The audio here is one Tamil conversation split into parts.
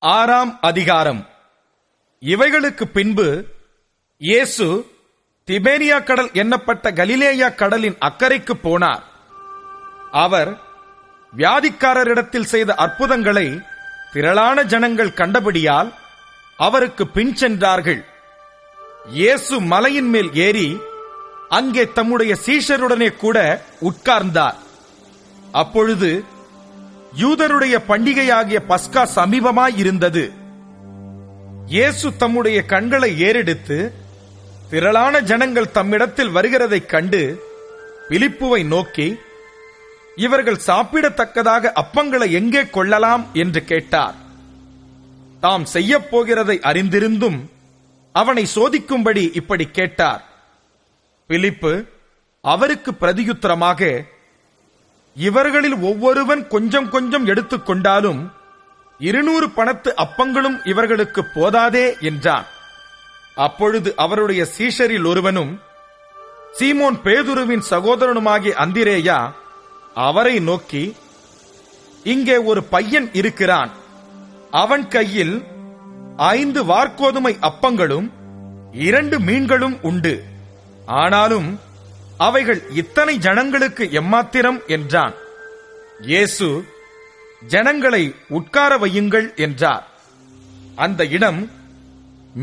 ஆறாம் அதிகாரம். இவைகளுக்கு பின்பு இயேசு திபேரியா கடல் எண்ணப்பட்ட கலிலேயா கடலின் அக்கறைக்கு போனார். அவர் வியாதிக்காரரிடத்தில் செய்த அற்புதங்களை திரளான ஜனங்கள் கண்டபடியால் அவருக்கு பின் சென்றார்கள். இயேசு மலையின் மேல் ஏறி அங்கே தம்முடைய சீஷருடனே கூட உட்கார்ந்தார். அப்பொழுது யூதருடைய பண்டிகையாகிய பஸ்கா சமீபமாயிருந்தது. இயேசு தம்முடைய கண்களை ஏறெடுத்து திரளான ஜனங்கள் தம்மிடத்தில் வருகிறதைக் கண்டு பிலிப்புவை நோக்கி, இவர்கள் சாப்பிடத்தக்கதாக அப்பங்களை எங்கே கொள்ளலாம் என்று கேட்டார். தாம் செய்யப் போகிறதை அறிந்திருந்தும் அவனை சோதிக்கும்படி இப்படி கேட்டார். பிலிப்பு அவருக்கு பிரதியுத்தரமாக, இவர்களில் ஒவ்வொருவன் கொஞ்சம் கொஞ்சம் எடுத்துக் கொண்டாலும் 200 பணத்து அப்பங்களும் இவர்களுக்கு போதாதே என்றான். அப்பொழுது அவருடைய சீஷரில் ஒருவனும் சீமோன் பேதுருவின் சகோதரனுமாகிய அந்திரேயா அவரை நோக்கி, இங்கே ஒரு பையன் இருக்கிறான். அவன் கையில் 5 வாற்கோதுமை அப்பங்களும் 2 மீன்களும் உண்டு. ஆனாலும் அவைகள் இத்தனை ஜனங்களுக்கு எம்மாத்திரம் என்றான். இயேசு, ஜனங்களை உட்கார வையுங்கள் என்றார். அந்த இடம்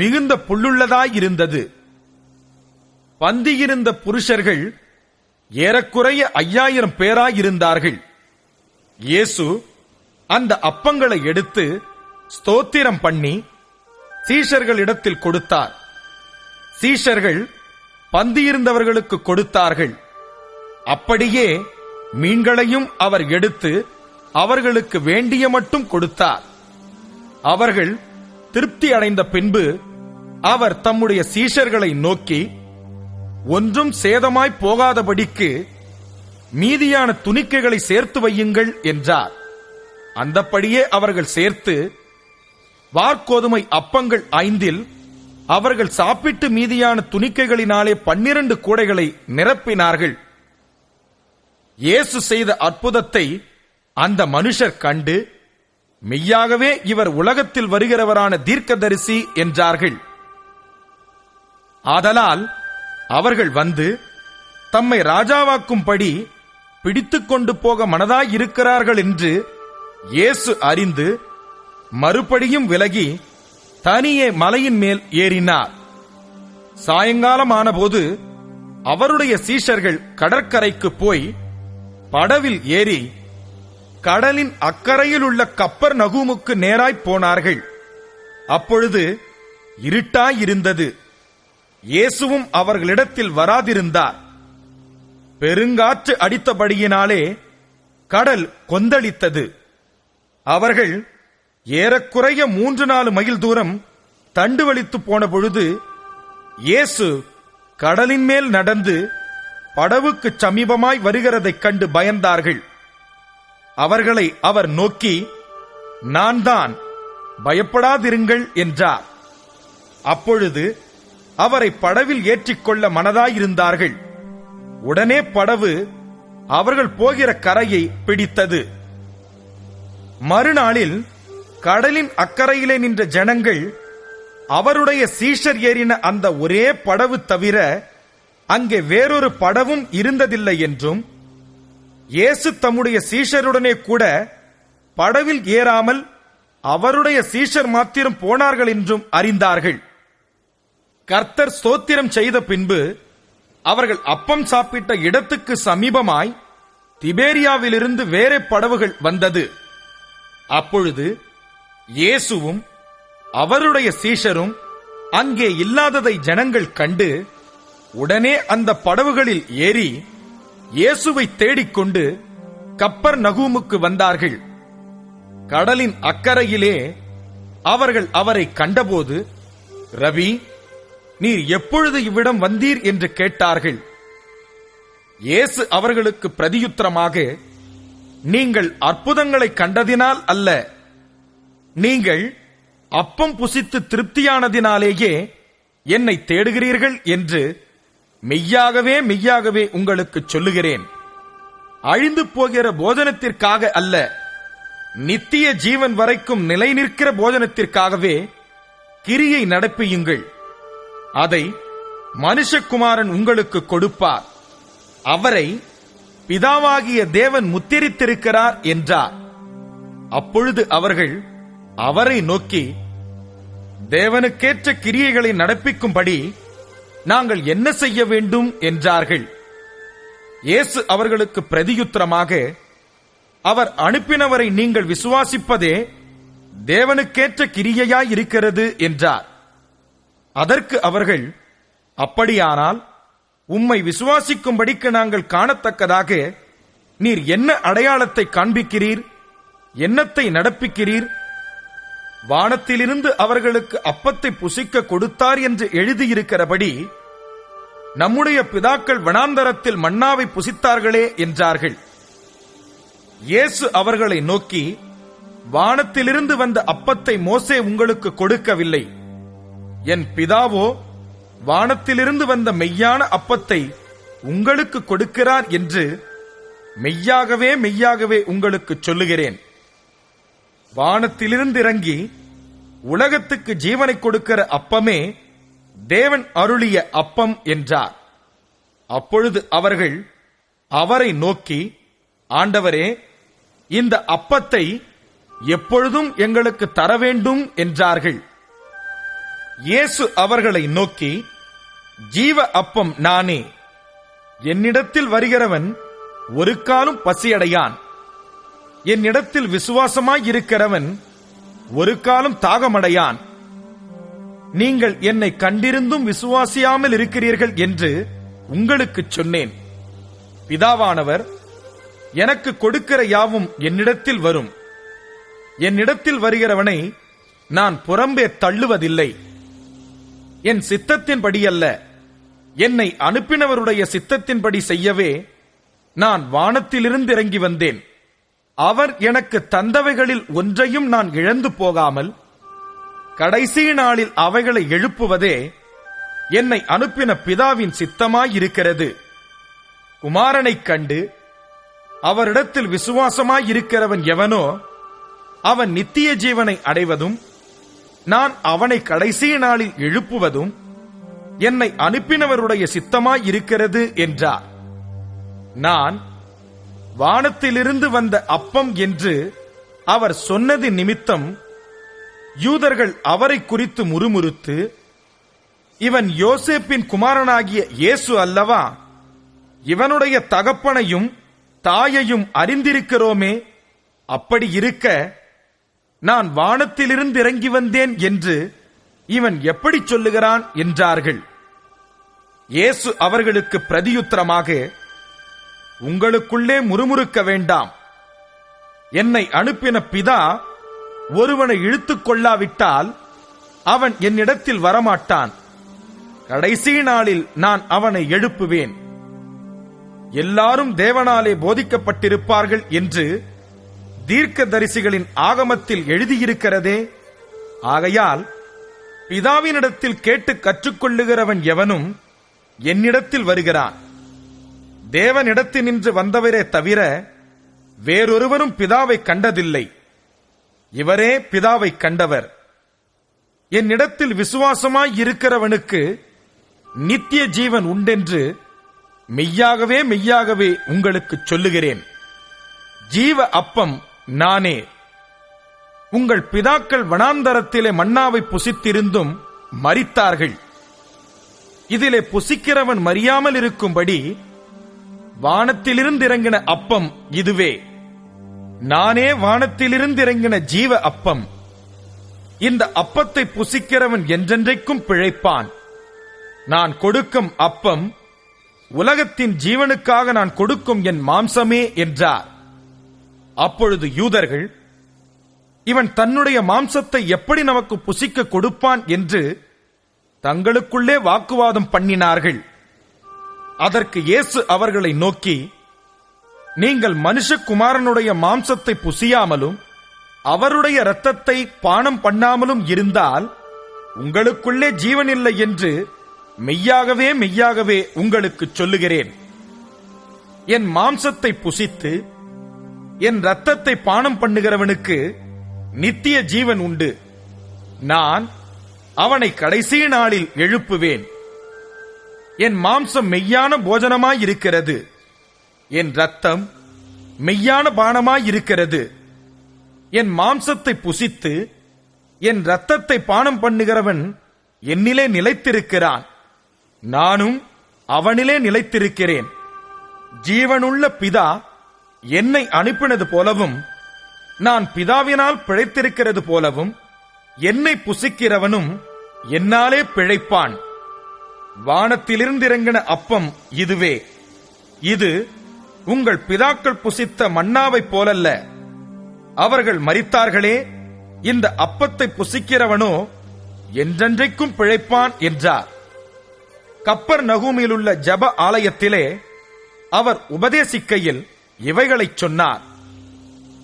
மிகுந்த புல்லுள்ளதாயிருந்தது. பந்தியிருந்த புருஷர்கள் ஏறக்குறைய 5000 பேராயிருந்தார்கள். இயேசு அந்த அப்பங்களை எடுத்து ஸ்தோத்திரம் பண்ணி சீஷர்களிடத்தில் கொடுத்தார். சீஷர்கள் பந்தியிருந்தவர்களுக்கு கொடுத்தார்கள். அப்படியே மீன்களையும் அவர் எடுத்து அவர்களுக்கு வேண்டிய மட்டும் கொடுத்தார். அவர்கள் திருப்தி அடைந்த பின்பு அவர் தம்முடைய சீஷர்களை நோக்கி, ஒன்றும் சேதமாய் போகாதபடிக்கு மீதியான துணிக்கைகளை சேர்த்து வையுங்கள் என்றார். அந்தப்படியே அவர்கள் சேர்த்து வாற்கோதுமை அப்பங்கள் 5 அவர்கள் சாப்பிட்டு மீதியான துணிக்கைகளினாலே 12 கூடைகளை நிரப்பினார்கள். இயேசு செய்த அற்புதத்தை அந்த மனுஷர் கண்டு, மெய்யாகவே இவர் உலகத்தில் வருகிறவரான தீர்க்கதரிசி என்றார்கள். ஆதலால் அவர்கள் வந்து தம்மை ராஜாவாக்கும்படி பிடித்துக் கொண்டு போக மனதாயிருக்கிறார்கள் என்று இயேசு அறிந்து மறுபடியும் விலகி தனியே மலையின் மேல் ஏறினார். சாயங்காலமானபோது அவருடைய சீஷர்கள் கடற்கரைக்கு போய் படவில் ஏறி கடலின் அக்கறையில் உள்ள கப்பர் நகூமுக்கு நேராய் போனார்கள். அப்பொழுது இருட்டாயிருந்தது. இயேசுவும் அவர்களிடத்தில் வராதிருந்தார். பெருங்காற்று அடித்தபடியினாலே கடல் கொந்தளித்தது. அவர்கள் ஏறக்குறைய 3-4 மைல் தூரம் தண்டுவலித்து போன பொழுது இயேசு கடலின் மேல் நடந்து படவுக்கு சமீபமாய் வருகிறதைக் கண்டு பயந்தார்கள். அவர்களை அவர் நோக்கி, நான் தான், பயப்படாதிருங்கள் என்றார். அப்பொழுது அவரை படவில் ஏற்றிக்கொள்ள மனதாயிருந்தார்கள். உடனே படவு அவர்கள் போகிற கரையை பிடித்தது. மறுநாளில் கடலின் அக்கறையிலே நின்ற ஜனங்கள் அவருடைய சீஷர் ஏறின அந்த ஒரே படவு தவிர அங்கே வேறொரு படவும் இருந்ததில்லை என்றும், இயேசு தம்முடைய சீஷருடனே கூட படவில் ஏறாமல் அவருடைய சீஷர் மாத்திரம் போனார்கள் என்றும் அறிந்தார்கள். கர்த்தர் ஸ்தோத்திரம் செய்த பின்பு அவர்கள் அப்பம் சாப்பிட்ட இடத்துக்கு சமீபமாய் திபேரியாவிலிருந்து வேறே படவுகள் வந்தது. அப்பொழுது இயேசுவும் அவருடைய சீஷரும் அங்கே இல்லாததை ஜனங்கள் கண்டு உடனே அந்த படவுகளில் ஏறி இயேசுவை தேடிக்கொண்டு கப்பர் நகூமுக்கு வந்தார்கள். கடலின் அக்கறையிலே அவர்கள் அவரை கண்டபோது, ரவி, நீர் எப்பொழுது இவ்விடம் வந்தீர் என்று கேட்டார்கள். இயேசு அவர்களுக்கு பிரதியுத்தரமாக, நீங்கள் அற்புதங்களை கண்டதினால் அல்ல, நீங்கள் அப்பம் புசித்து திருப்தியானதினாலேயே என்னை தேடுகிறீர்கள் என்று மெய்யாகவே மெய்யாகவே உங்களுக்கு சொல்லுகிறேன். அழிந்து போகிற போஜனத்திற்காக அல்ல, நித்திய ஜீவன் வரைக்கும் நிலை நிற்கிற போஜனத்திற்காகவே கிரியை நடப்பியுங்கள். அதை மனுஷகுமாரன் உங்களுக்கு கொடுப்பார். அவரை பிதாவாகிய தேவன் முத்திரித்திருக்கிறார் என்றார். அப்பொழுது அவர்கள் அவரை நோக்கி, தேவனுக்கேற்ற கிரியைகளை நடப்பிக்கும்படி நாங்கள் என்ன செய்ய வேண்டும் என்றார்கள். இயேசு அவர்களுக்கு பிரதியுத்தரமாக, அவர் அனுப்பினவரை நீங்கள் விசுவாசிப்பதே தேவனுக்கேற்ற கிரியையாய் இருக்கிறது என்றார். அதற்கு அவர்கள், அப்படியானால் உம்மை விசுவாசிக்கும்படிக்கு நாங்கள் காணத்தக்கதாக நீர் என்ன அடையாளத்தை காண்பிக்கிறீர்? என்னத்தை நடப்பிக்கிறீர்? வானத்திலிருந்து அவர்களுக்கு அப்பத்தை புசிக்க கொடுத்தார் என்று எழுதியிருக்கிறபடி நம்முடைய பிதாக்கள் வனாந்தரத்தில் மன்னாவை புசித்தார்களே என்றார்கள். இயேசு அவர்களை நோக்கி, வானத்திலிருந்து வந்த அப்பத்தை மோசே உங்களுக்கு கொடுக்கவில்லை. என் பிதாவோ வானத்திலிருந்து வந்த மெய்யான அப்பத்தை உங்களுக்கு கொடுக்கிறார் என்று மெய்யாகவே மெய்யாகவே உங்களுக்கு சொல்லுகிறேன். வானத்திலிருந்து இறங்கி உலகத்துக்கு ஜீவனை கொடுக்கிற அப்பமே தேவன் அருளிய அப்பம் என்றார். அப்பொழுது அவர்கள் அவரை நோக்கி, ஆண்டவரே, இந்த அப்பத்தை எப்பொழுதும் எங்களுக்கு தர வேண்டும் என்றார்கள். இயேசு அவர்களை நோக்கி, ஜீவ அப்பம் நானே. என்னிடத்தில் வருகிறவன் ஒரு காலும் பசியடையான். என்னிடத்தில் விசுவாசமாயிருக்கிறவன் ஒரு காலம் தாகமடையான். நீங்கள் என்னை கண்டிருந்தும் விசுவாசியாமல் இருக்கிறீர்கள் என்று உங்களுக்கு சொன்னேன். பிதாவானவர் எனக்கு கொடுக்கிற யாவும் என்னிடத்தில் வரும். என்னிடத்தில் வருகிறவனை நான் புறம்பே தள்ளுவதில்லை. என் சித்தத்தின்படியல்ல, என்னை அனுப்பினவருடைய சித்தத்தின்படி செய்யவே நான் வானத்திலிருந்து இறங்கி வந்தேன். அவர் எனக்கு தந்தவைகளில் ஒன்றையும் நான் இழந்து போகாமல் கடைசி நாளில் அவைகளை எழுப்புவதே என்னை அனுப்பின பிதாவின் சித்தமாயிருக்கிறது. குமாரனைக் கண்டு அவரிடத்தில் விசுவாசமாயிருக்கிறவன் எவனோ அவன் நித்திய ஜீவனை அடைவதும் நான் அவனை கடைசி நாளில் எழுப்புவதும் என்னை அனுப்பினவருடைய சித்தமாயிருக்கிறது என்றார். நான் வானத்திலிருந்து வந்த அப்பம் என்று அவர் சொன்னது நிமித்தம் யூதர்கள் அவரை குறித்து முறுமுறுத்து, இவன் யோசேப்பின் குமாரனாகிய இயேசு அல்லவா? இவனுடைய தகப்பனையும் தாயையும் அறிந்திருக்கிறோமே. அப்படி இருக்க நான் வானத்திலிருந்து இறங்கி வந்தேன் என்று இவன் எப்படி சொல்லுகிறான் என்றார்கள். இயேசு அவர்களுக்கு பிரதியுத்தரமாக, உங்களுக்குள்ளே முறுமுறுக்க வேண்டாம். என்னை அனுப்பின பிதா ஒருவனை இழுத்துக் கொள்ளாவிட்டால் அவன் என்னிடத்தில் வரமாட்டான். கடைசி நாளில் நான் அவனை எழுப்புவேன். எல்லாரும் தேவனாலே போதிக்கப்பட்டிருப்பார்கள் என்று தீர்க்கதரிசிகளின் ஆகமத்தில் எழுதியிருக்கிறதே. ஆகையால் பிதாவினிடத்தில் கேட்டு கற்றுக்கொள்ளுகிறவன் எவனும் என்னிடத்தில் வருகிறான். தேவனிடத்தினின்று வந்தவரே தவிர வேறொருவரும் பிதாவை கண்டதில்லை. இவரே பிதாவை கண்டவர். என்னிடத்தில் விசுவாசமாயிருக்கிறவனுக்கு நித்திய ஜீவன் உண்டென்று மெய்யாகவே மெய்யாகவே உங்களுக்கு சொல்லுகிறேன். ஜீவ அப்பம் நானே. உங்கள் பிதாக்கள் வனாந்தரத்திலே மன்னாவை புசித்திருந்தும் மரித்தார்கள். இதிலே புசிக்கிறவன் மரியாமல் இருக்கும்படி வானத்திலிருந்து இறங்கின அப்பம் இதுவே. நானே வானத்திலிருந்து இறங்கின ஜீவ அப்பம். இந்த அப்பத்தை புசிக்கிறவன் என்றென்றைக்கும் பிழைப்பான். நான் கொடுக்கும் அப்பம் உலகத்தின் ஜீவனுக்காக நான் கொடுக்கும் என் மாம்சமே என்றார். அப்பொழுது யூதர்கள், இவன் தன்னுடைய மாம்சத்தை எப்படி நமக்கு புசிக்க கொடுப்பான் என்று தங்களுக்குள்ளே வாக்குவாதம் பண்ணினார்கள். அதற்கு இயேசு அவர்களை நோக்கி, நீங்கள் மனுஷகுமாரனுடைய மாம்சத்தை புசியாமலும் அவருடைய இரத்தத்தை பானம் பண்ணாமலும் இருந்தால் உங்களுக்குள்ளே ஜீவனில்லை என்று மெய்யாகவே மெய்யாகவே உங்களுக்கு சொல்லுகிறேன். என் மாம்சத்தை புசித்து என் இரத்தத்தை பானம் பண்ணுகிறவனுக்கு நித்திய ஜீவன் உண்டு. நான் அவனை கடைசி நாளில் எழுப்புவேன். என் மாம்சம் மெய்யான போஜனமாயிருக்கிறது, என் இரத்தம் மெய்யான பானமாயிருக்கிறது. என் மாம்சத்தை புசித்து என் இரத்தத்தை பானம் பண்ணுகிறவன் என்னிலே நிலைத்திருக்கிறான், நானும் அவனிலே நிலைத்திருக்கிறேன். ஜீவனுள்ள பிதா என்னை அனுப்பினது போலவும், நான் பிதாவினால் பிழைத்திருக்கிறது போலவும், என்னை புசிக்கிறவனும் என்னாலே பிழைப்பான். வானத்திலிருந்திறங்கின அப்பம் இதுவே. இது உங்கள் பிதாக்கள் புசித்த மன்னாவைப் போலல்ல. அவர்கள் மரித்தார்களே, இந்த அப்பத்தை புசிக்கிறவனோ என்றென்றைக்கும் பிழைப்பான் என்றார். கப்பர்நகூமிலுள்ள ஜெப ஆலயத்திலே அவர் உபதேசிக்கையில் இவைகளைச் சொன்னார்.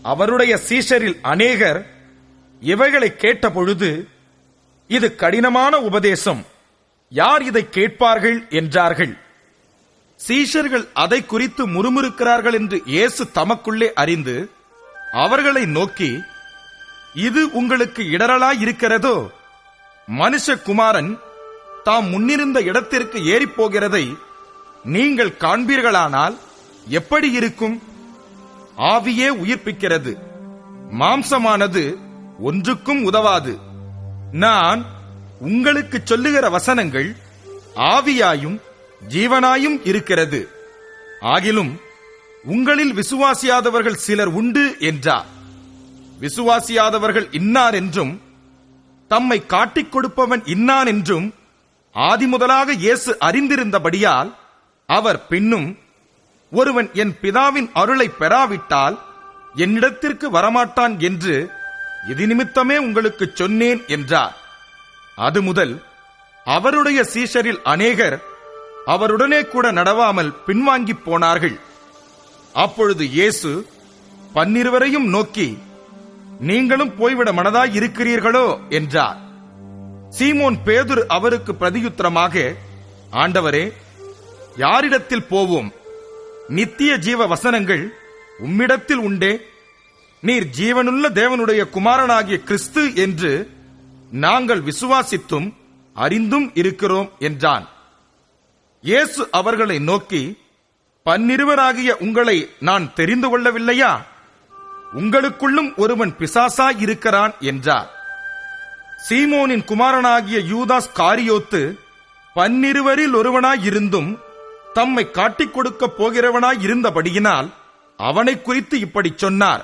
அவருடைய சீஷரில் அநேகர் இவைகளை கேட்டபொழுது, இது கடினமான உபதேசம், யார் இதை கேட்பார்கள் என்றார்கள். சீஷர்கள் அதை குறித்து முறுமுறுக்கிறார்கள் என்று இயேசு தமக்குள்ளே அறிந்து அவர்களை நோக்கி, இது உங்களுக்கு இடரலாயிருக்கிறதோ? மனுஷகுமாரன் தாம் முன்னிருந்த இடத்திற்கு ஏறிப்போகிறதை நீங்கள் காண்பீர்களானால் எப்படி இருக்கும்? ஆவியே உயிர்ப்பிக்கிறது, மாம்சமானது ஒன்றுக்கும் உதவாது. நான் உங்களுக்கு சொல்லுகிற வசனங்கள் ஆவியாயும் ஜீவனாயும் இருக்கிறது. ஆகிலும் உங்களில் விசுவாசியாதவர்கள் சிலர் உண்டு என்றார். விசுவாசியாதவர்கள் இன்னார் என்றும் தம்மை காட்டிக் கொடுப்பவன் இன்னான் என்றும் ஆதிமுதலாக இயேசு அறிந்திருந்தபடியால் அவர் பின்னும், ஒருவன் என் பிதாவின் அருளை பெறாவிட்டால் என்னிடத்திற்கு வரமாட்டான் என்று இது நிமித்தமே உங்களுக்கு சொன்னேன் என்றார். அது முதல் அவருடைய சீஷரில் அநேகர் அவருடனே கூட நடவாமல் பின்வாங்கி போனார்கள். அப்பொழுது இயேசு 12 நோக்கி, நீங்களும் போய்விட மனதாய் இருக்கிறீர்களோ என்றார். சீமோன் பேதுரு அவருக்கு பிரதியுத்தரமாக, ஆண்டவரே, யாரிடத்தில் போவோம்? நித்திய ஜீவ வசனங்கள் உம்மிடத்தில் உண்டே. நீர் ஜீவனுள்ள தேவனுடைய குமாரனாகிய கிறிஸ்து என்று நாங்கள் விசுவாசித்தும் அறிந்தும் இருக்கிறோம் என்றான். இயேசு அவர்களை நோக்கி, 12 உங்களை நான் தெரிந்து கொள்ளவில்லையா? உங்களுக்குள்ளும் ஒருவன் பிசாசாய் இருக்கிறான் என்றார். சீமோனின் குமாரனாகிய யூதாஸ் காரியோத்து 12 ஒருவனாயிருந்தும் தம்மை காட்டிக் கொடுக்கப் போகிறவனாய் இருந்தபடியினால் அவனை குறித்து இப்படி சொன்னார்.